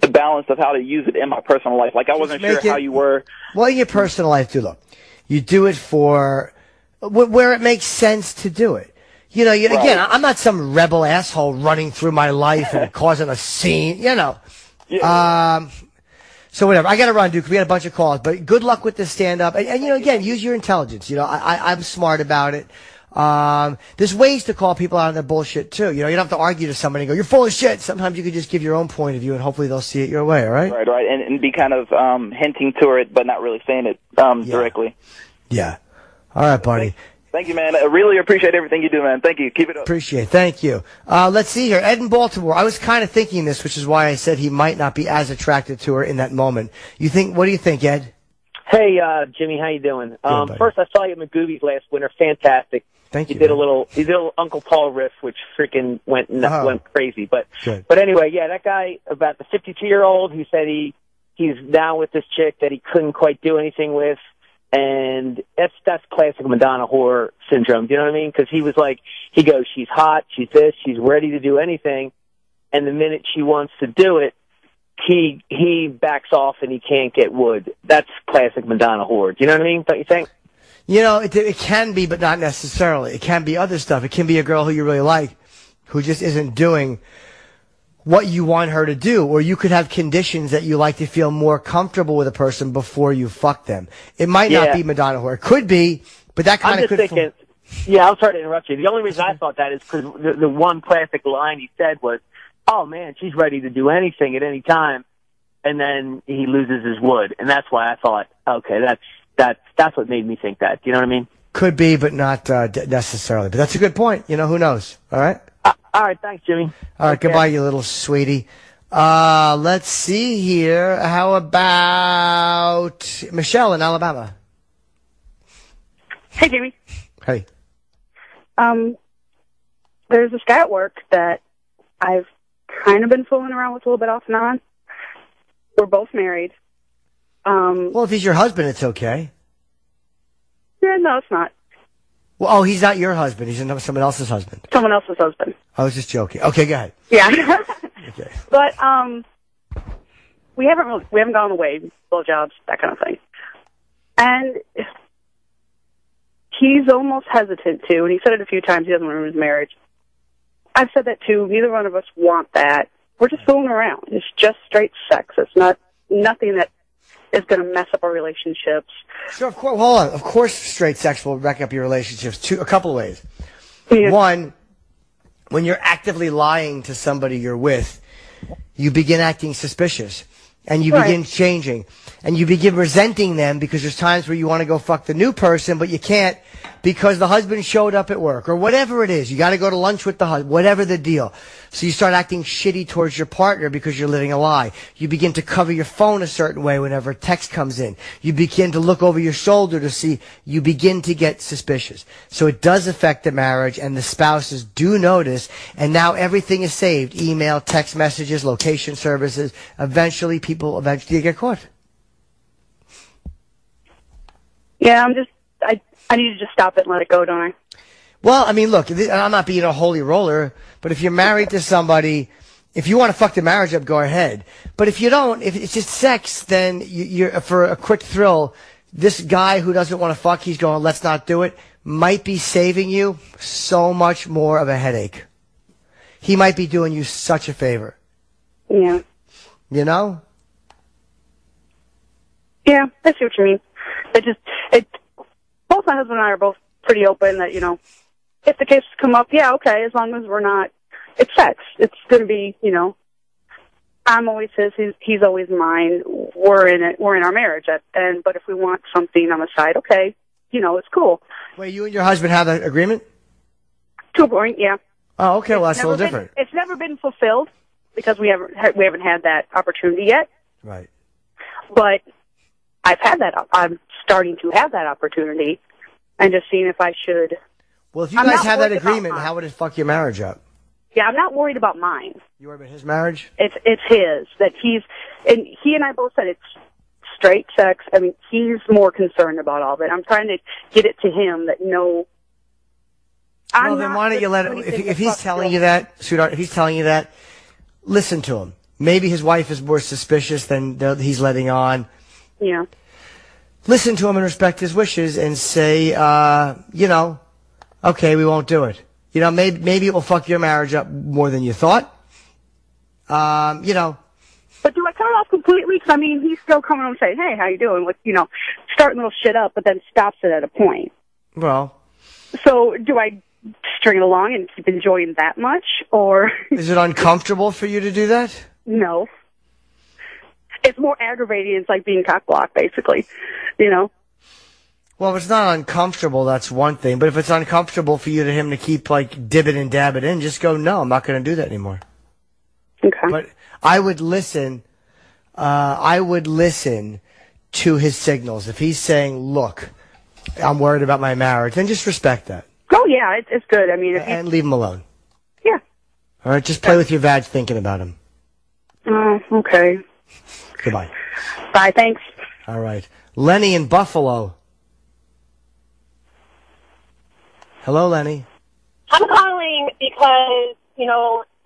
the balance of how to use it in my personal life. Like I wasn't sure how you were. Well, in your personal life, too, look, you do it for where it makes sense to do it. Again, I'm not some rebel asshole running through my life and causing a scene, Yeah. So whatever. I got to run, dude, because we got a bunch of calls. But good luck with the stand-up. And again, use your intelligence. I'm smart about it. There's ways to call people out on their bullshit too. You don't have to argue to somebody and go, you're full of shit. Sometimes you could just give your own point of view and hopefully they'll see it your way, all right? Right. And be kind of hinting to it but not really saying it directly. Yeah. All right, buddy. Thank you, man. I really appreciate everything you do, man. Thank you. Keep it up. Appreciate it. Thank you. Let's see here. Ed in Baltimore. I was kind of thinking this, which is why I said he might not be as attracted to her in that moment. What do you think, Ed? Hey, Jimmy, how you doing? First, I saw you at McGoobies last winter. Fantastic. Thank you. You did a little Uncle Paul riff, which freaking went crazy. But anyway, yeah, that guy about the 52-year-old who said he's down with this chick that he couldn't quite do anything with. And that's classic Madonna whore syndrome. Do you know what I mean? Because he was like, he goes, she's hot, she's this, she's ready to do anything. And the minute she wants to do it, he backs off and he can't get wood. That's classic Madonna whore. Do you know what I mean? Don't you think? You know, it can be, but not necessarily. It can be other stuff. It can be a girl who you really like, who just isn't doing what you want her to do. Or you could have conditions that you like to feel more comfortable with a person before you fuck them. It might not be Madonna whore. It could be, but that kind of could... Thinking, I'm sorry to interrupt you. The only reason I thought that is because the one classic line he said was, oh man, she's ready to do anything at any time. And then he loses his wood. And that's why I thought, okay, that's what made me think that. Do you know what I mean? Could be, but not necessarily. But that's a good point. You know, who knows? All right? All right, thanks, Jimmy. All right, goodbye, you little sweetie. Let's see here. How about Michelle in Alabama? Hey, Jimmy. Hey. There's this guy at work that I've kind of been fooling around with a little bit off and on. We're both married. Well, if he's your husband, it's okay. Yeah, no, it's not. Well, oh, he's not your husband. He's someone else's husband. Someone else's husband. I was just joking. Okay, go ahead. Yeah. Okay. But we haven't gone away, blowjobs, that kind of thing. And he's almost hesitant to, and he said it a few times. He doesn't want to ruin his marriage. I've said that too. Neither one of us want that. We're just fooling around. It's just straight sex. It's nothing that is going to mess up our relationships. Sure, of course. Hold on. Of course, straight sex will wreck up your relationships. A couple of ways. Yeah. One, when you're actively lying to somebody you're with, you begin acting suspicious, and you begin changing, and you begin resenting them because there's times where you want to go fuck the new person, but you can't because the husband showed up at work, or whatever it is. You got to go to lunch with the husband, whatever the deal. So you start acting shitty towards your partner because you're living a lie. You begin to cover your phone a certain way whenever a text comes in. You begin to look over your shoulder to see. You begin to get suspicious. So it does affect the marriage, and the spouses do notice, and now everything is saved. Email, text messages, location services. Eventually get caught. Yeah, I need to just stop it and let it go, don't I? Well, I mean, look, I'm not being a holy roller, but if you're married to somebody, if you want to fuck the marriage up, go ahead. But if you don't, if it's just sex, then you're for a quick thrill, this guy who doesn't want to fuck, he's going, let's not do it, might be saving you so much more of a headache. He might be doing you such a favor. Yeah. You know? Yeah, I see what you mean. Both my husband and I are both pretty open that, you know, if the cases come up, yeah, okay, as long as we're not, it's sex. It's going to be, you know, I'm always his, he's always mine. We're in our marriage. But if we want something on the side, okay, you know, it's cool. Wait, you and your husband have that agreement? To a point, yeah. Oh, okay, well, that's a little different. It's never been fulfilled because we haven't had that opportunity yet. Right. But I'm starting to have that opportunity and just seeing if I should. Well, if you guys have that agreement, how would it fuck your marriage up? Yeah, I'm not worried about mine. You worried about his marriage? It's his. He and I both said it's straight sex. I mean, he's more concerned about all of it. I'm trying to get it to him that no. Well, then why don't you let it, if he's telling you that, sweetheart, if he's telling you that, listen to him. Maybe his wife is more suspicious than he's letting on. Yeah. Listen to him and respect his wishes and say, you know, okay, we won't do it. You know, maybe it will fuck your marriage up more than you thought. You know. But do I cut it off completely? Because, I mean, he's still coming on and saying, hey, how you doing? Like, you know, starting little shit up, but then stops it at a point. Well. So do I string it along and keep enjoying that much, or? Is it uncomfortable for you to do that? No. It's more aggravating. It's like being cock-blocked, basically, you know? Well, if it's not uncomfortable, that's one thing. But if it's uncomfortable for him to keep, like, dib it and dab it in, just go, no, I'm not going to do that anymore. Okay. But I would listen to his signals. If he's saying, look, I'm worried about my marriage, then just respect that. Oh, yeah, it's good. I mean, and leave him alone. Yeah. All right, just play with your vag thinking about him. Okay. Goodbye. Bye, thanks. All right. Lenny in Buffalo. Hello, Lenny. I'm calling because,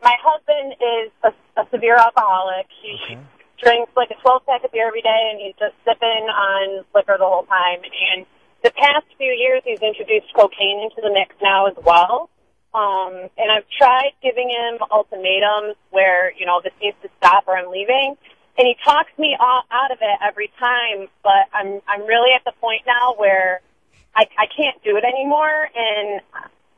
my husband is a severe alcoholic. He drinks like a 12-pack of beer every day, and he's just sipping on liquor the whole time. And the past few years, he's introduced cocaine into the mix now as well. And I've tried giving him ultimatums where, this needs to stop or I'm leaving. And he talks me out of it every time, but I'm really at the point now where I can't do it anymore. And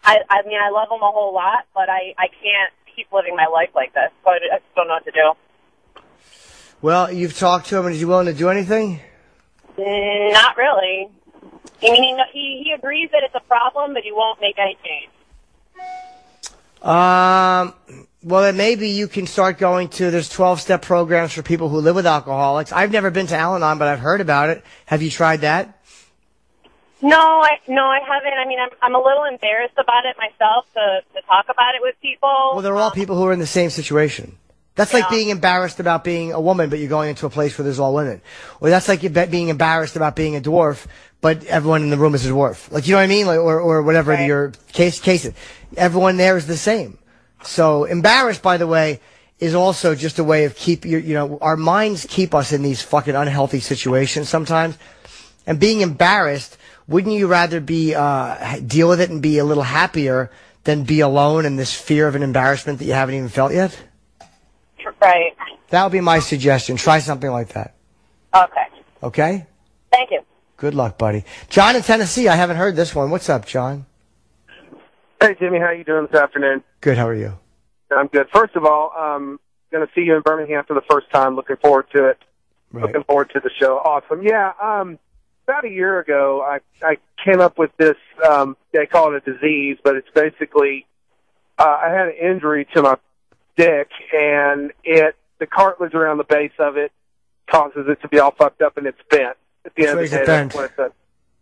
I mean, I love him a whole lot, but I can't keep living my life like this. So I just don't know what to do. Well, you've talked to him, and is he willing to do anything? Not really. I mean, he agrees that it's a problem, but he won't make any change. Well, then maybe you can start going to, there's 12-step programs for people who live with alcoholics. I've never been to Al-Anon, but I've heard about it. Have you tried that? No, I haven't. I mean, I'm a little embarrassed about it myself to talk about it with people. Well, they're all people who are in the same situation. That's like being embarrassed about being a woman, but you're going into a place where there's all women. Or that's like being embarrassed about being a dwarf, but everyone in the room is a dwarf. Like, you know what I mean? Like, or whatever your case is. Everyone there is the same. So embarrassed, by the way, is also just a way of our minds keep us in these fucking unhealthy situations sometimes. And being embarrassed, wouldn't you rather deal with it and be a little happier than be alone in this fear of an embarrassment that you haven't even felt yet? Right. That would be my suggestion. Try something like that. Okay. Okay? Thank you. Good luck, buddy. John in Tennessee, I haven't heard this one. What's up, John? Hey, Jimmy, how you doing this afternoon? Good, how are you? I'm good. First of all, going to see you in Birmingham for the first time. Looking forward to it. Right. Looking forward to the show. Awesome. Yeah, about a year ago, I came up with this, they call it a disease, but it's basically, I had an injury to my dick, and the cartilage around the base of it causes it to be all fucked up, and it's bent. At the end of the day, that's what it does.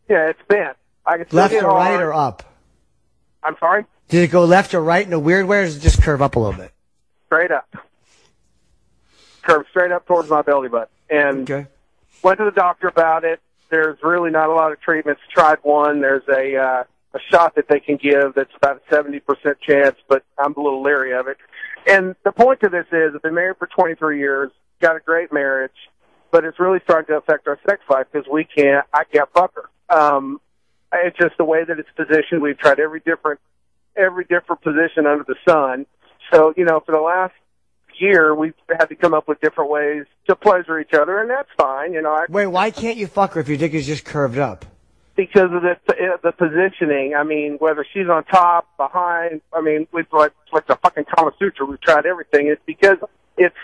Yeah, it's bent. I can left or right or up? I'm sorry? Did it go left or right in a weird way, or does it just curve up a little bit? Straight up. Curve straight up towards my belly button. And went to the doctor about it. There's really not a lot of treatments. Tried one. There's a shot that they can give that's about a 70% chance, but I'm a little leery of it. And the point to this is, I've been married for 23 years, got a great marriage, but it's really starting to affect our sex life because I can't fuck her. It's just the way that it's positioned. We've tried every different position under the sun. So, for the last year, we've had to come up with different ways to pleasure each other, and that's fine. Wait, why can't you fuck her if your dick is just curved up? Because of the positioning. I mean, whether she's on top, behind. I mean, it's like the fucking Kama Sutra. We've tried everything. It's because it's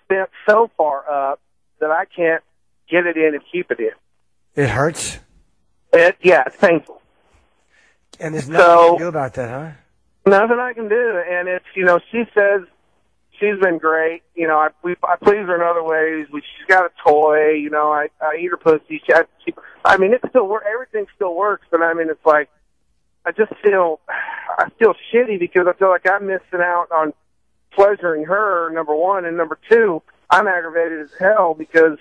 bent so far up that I can't get it in and keep it in. It hurts? Yeah, it's painful. And there's nothing you can do about that, huh? Nothing I can do. And it's, she says she's been great. I please her in other ways. She's got a toy. I eat her pussy. I mean, it still works. Everything still works. But I mean, it's like, I feel shitty because I feel like I'm missing out on pleasuring her, number one. And number two, I'm aggravated as hell because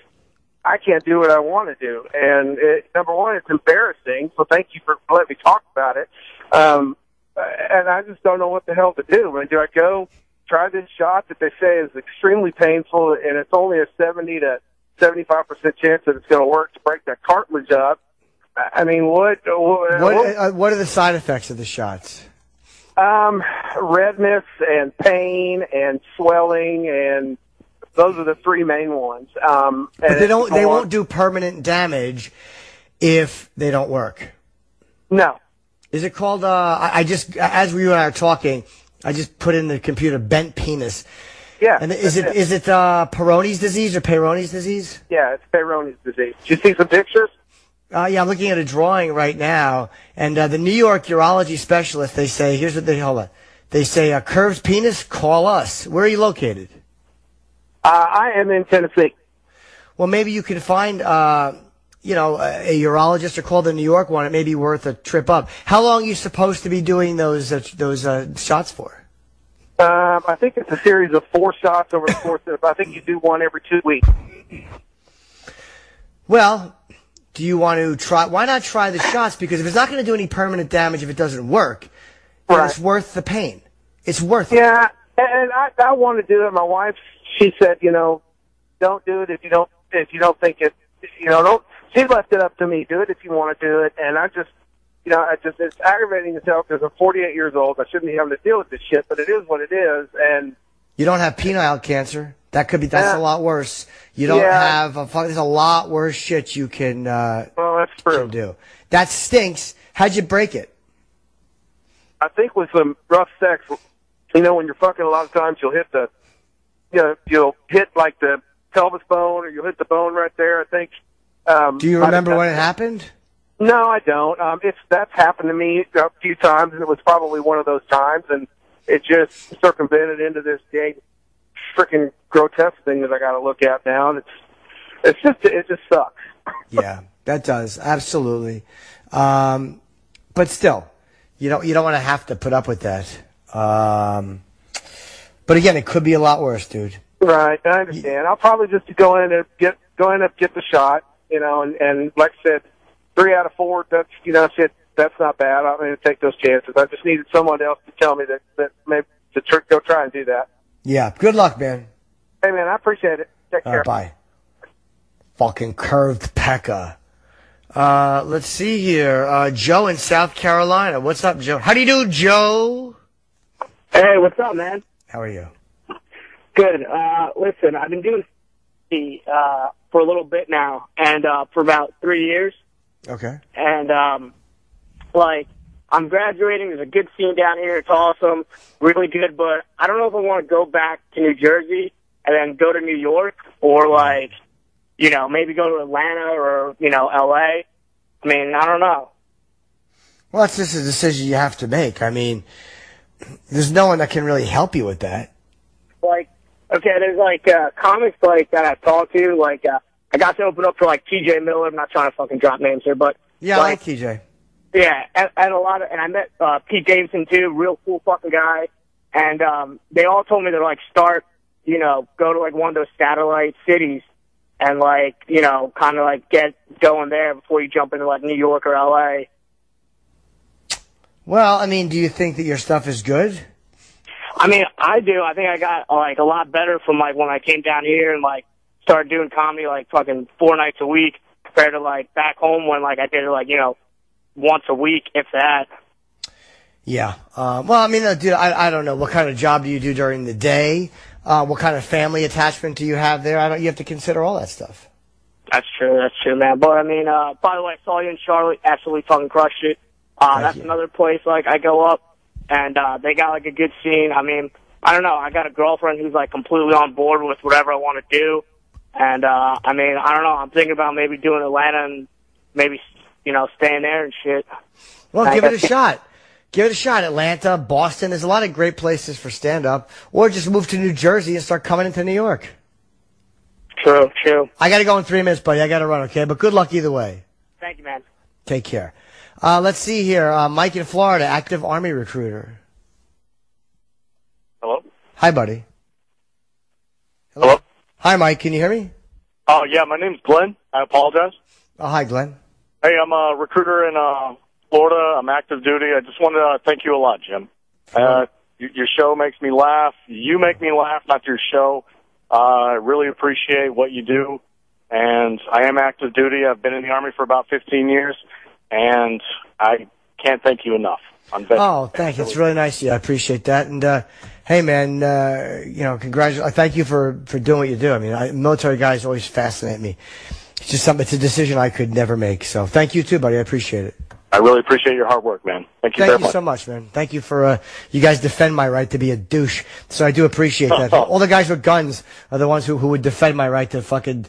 I can't do what I want to do. And number one, it's embarrassing. So thank you for letting me talk about it. And I just don't know what the hell to do. I mean, do I go try this shot that they say is extremely painful, and it's only a 70 to 75% chance that it's going to work to break that cartilage up? I mean, what are the side effects of the shots? Redness and pain and swelling, and those are the three main ones. But they won't do permanent damage if they don't work. No. Is it called, as you and I are talking, I just put in the computer bent penis. Yeah. And is it Peyronie's disease or Peyronie's disease? Yeah, it's Peyronie's disease. Did you see some pictures? Yeah, I'm looking at a drawing right now. And the New York urology specialist, they say, they say, curved penis, call us. Where are you located? I am in Tennessee. Well, maybe you can find, a urologist or call the New York one. It may be worth a trip up. How long are you supposed to be doing those shots for? I think it's a series of 4 shots over the course of, I think you do one every 2 weeks. Well, do you want to try? Why not try the shots? Because if it's not going to do any permanent damage, if it doesn't work, then it's worth the pain. It's worth it. Yeah, and I want to do it. My wife, she said, don't do it if you don't think it. Don't. She left it up to me. Do it if you want to do it. And I just, it's aggravating as hell because I'm 48 years old. I shouldn't be having to deal with this shit, but it is what it is. And you don't have penile cancer. That's a lot worse. You don't have there's a lot worse shit you can, that's true. Can do. That stinks. How'd you break it? I think with some rough sex, when you're fucking, a lot of times you'll hit you'll hit like the pelvis bone, or you'll hit the bone right there, I think. Do you remember when it happened? No, I don't. That's happened to me a few times, and it was probably one of those times, and it just circumvented into this big freaking grotesque thing that I got to look at now, and it just sucks. Yeah, that does, absolutely. But still, you don't want to have to put up with that. But again, it could be a lot worse, dude. Right, I understand. I'll probably just go in and get the shot, and like I said, 3 out of 4. That's shit. That's not bad. I'm going to take those chances. I just needed someone else to tell me that maybe to go try and do that. Yeah. Good luck, man. Hey, man, I appreciate it. Take care. Bye. Fucking curved pecker. Let's see here. Joe in South Carolina. What's up, Joe? How do you do, Joe? Hey, what's up, man? How are you? Good. Listen, I've been doing for a little bit now, and for about 3 years. Okay. And I'm graduating. There's a good scene down here. It's awesome, really good. But I don't know if I want to go back to New Jersey and then go to New York, or maybe go to Atlanta or LA. I mean, I don't know. Well, that's just a decision you have to make. I mean, there's no one that can really help you with that. There's comics that I've talked to. I got to open up for TJ Miller. I'm not trying to fucking drop names here, but yeah, I like TJ. Yeah, and I met Pete Davidson too, real cool fucking guy. And they all told me to start, go to one of those satellite cities and kind of get going there before you jump into New York or LA. Well, I mean, do you think that your stuff is good? I mean, I do. I think I got a lot better from when I came down here and started doing comedy fucking 4 nights a week compared to back home when I did it once a week, if that. Yeah. Well, I mean, dude, I don't know. What kind of job do you do during the day? What kind of family attachment do you have there? You have to consider all that stuff. That's true, man. But I mean, by the way, I saw you in Charlotte. Absolutely fucking crushed it. That's another place I go up, and they got a good scene. I mean, I don't know. I got a girlfriend who's completely on board with whatever I want to do, and I mean, I don't know. I'm thinking about maybe doing Atlanta and maybe staying there and shit. Well, give it a shot. Give it a shot. Atlanta, Boston. There's a lot of great places for stand-up. Or just move to New Jersey and start coming into New York. True. I got to go in 3 minutes, buddy. I got to run, okay? But good luck either way. Thank you, man. Take care. Let's see here. Mike in Florida, active Army recruiter. Hello? Hi, buddy. Hello? Hi, Mike. Can you hear me? Oh, yeah. My name's Glenn. I apologize. Oh, hi, Glenn. Hey, I'm a recruiter in Florida. I'm active duty. I just wanted to thank you a lot, Jim. Your show makes me laugh. You make me laugh, not your show. I really appreciate what you do. And I am active duty. I've been in the Army for about 15 years, and I can't thank you enough. Oh, thank you. It's really nice of you. I appreciate that. And, hey, man, congratulations. Thank you for doing what you do. I mean, military guys always fascinate me. It's just it's a decision I could never make. So thank you too, buddy. I appreciate it. I really appreciate your hard work, man. Thank you very much. Thank you so much, man. Thank you for, you guys defend my right to be a douche. So I do appreciate that. All the guys with guns are the ones who would defend my right to fucking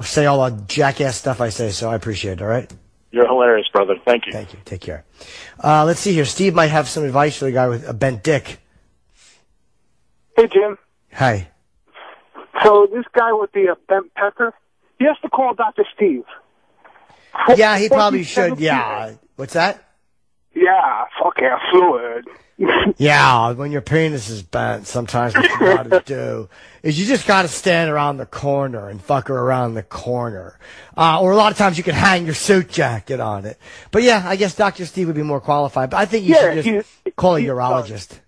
say all the jackass stuff I say. So I appreciate it. All right. You're hilarious, brother. Thank you. Thank you. Take care. Let's see here. Steve might have some advice for the guy with a bent dick. Hey, Jim. Hi. So this guy with the bent pecker, he has to call Dr. Steve. Yeah, he probably should. Yeah. What's that? Yeah, fuck yeah, fluid. Yeah, when your penis is bent, sometimes what you gotta do is you just gotta stand around the corner and fuck her around the corner. Or a lot of times you can hang your suit jacket on it. But yeah, I guess Dr. Steve would be more qualified. But I think you should just call a urologist.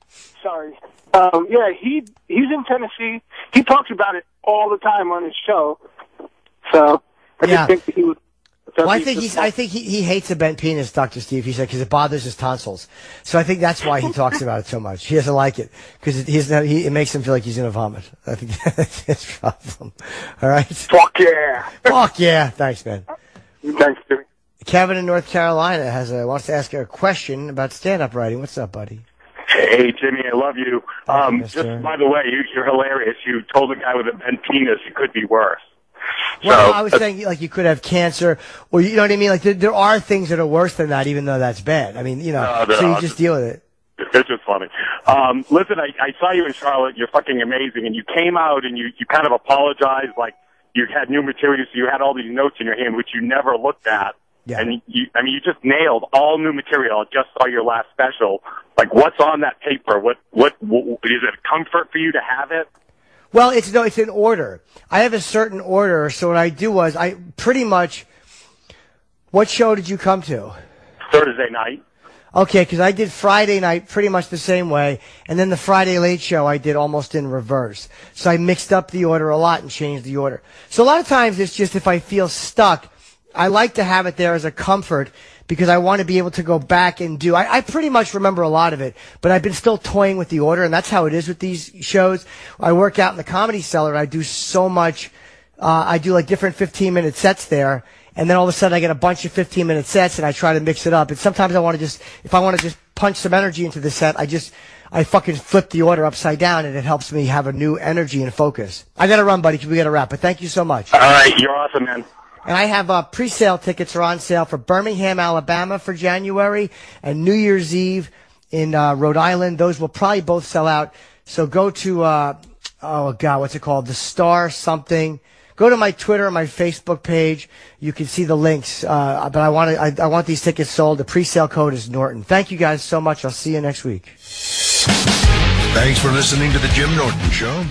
Sorry. Yeah, he's in Tennessee. He talks about it all the time on his show. So I just think that he would. Well, I think he hates a bent penis, Dr. Steve. He said because it bothers his tonsils. So I think that's why he talks about it so much. He doesn't like it because it makes him feel like he's gonna vomit. I think that's his problem. All right. Fuck yeah. Fuck yeah. Thanks, man. Thanks, Jimmy. Kevin in North Carolina wants to ask a question about stand-up writing. What's up, buddy? Hey, Jimmy, I love you. Just by the way, you're hilarious. You told a guy with a bent penis it could be worse. Well, I was saying, like, you could have cancer, or you know what I mean? Like, there are things that are worse than that, even though that's bad. I mean, you know, so you just deal with it. It's just funny. Listen, I saw you in Charlotte. You're fucking amazing. And you came out and you kind of apologized, like you had new material, so you had all these notes in your hand, which you never looked at. Yeah. And you just nailed all new material. I just saw your last special. Like, what's on that paper? What is it a comfort for you to have it? Well, it's in order. I have a certain order, so what I do was I pretty much. What show did you come to? Thursday night. Okay, because I did Friday night pretty much the same way, and then the Friday late show I did almost in reverse. So I mixed up the order a lot and changed the order. So a lot of times it's just if I feel stuck, I like to have it there as a comfort because I want to be able to go back and do. I pretty much remember a lot of it, but I've been still toying with the order, and that's how it is with these shows. I work out in the Comedy Cellar. I do so much. I do like different 15-minute sets there, and then all of a sudden I get a bunch of 15-minute sets, and I try to mix it up. And sometimes if I want to just punch some energy into the set, I fucking flip the order upside down, and it helps me have a new energy and focus. I got to run, buddy, because we got to wrap. But thank you so much. All right, you're awesome, man. And I have pre-sale tickets are on sale for Birmingham, Alabama for January and New Year's Eve in Rhode Island. Those will probably both sell out. So go to, what's it called? The Star something. Go to my Twitter, my Facebook page. You can see the links. But I want these tickets sold. The pre-sale code is Norton. Thank you guys so much. I'll see you next week. Thanks for listening to the Jim Norton Show.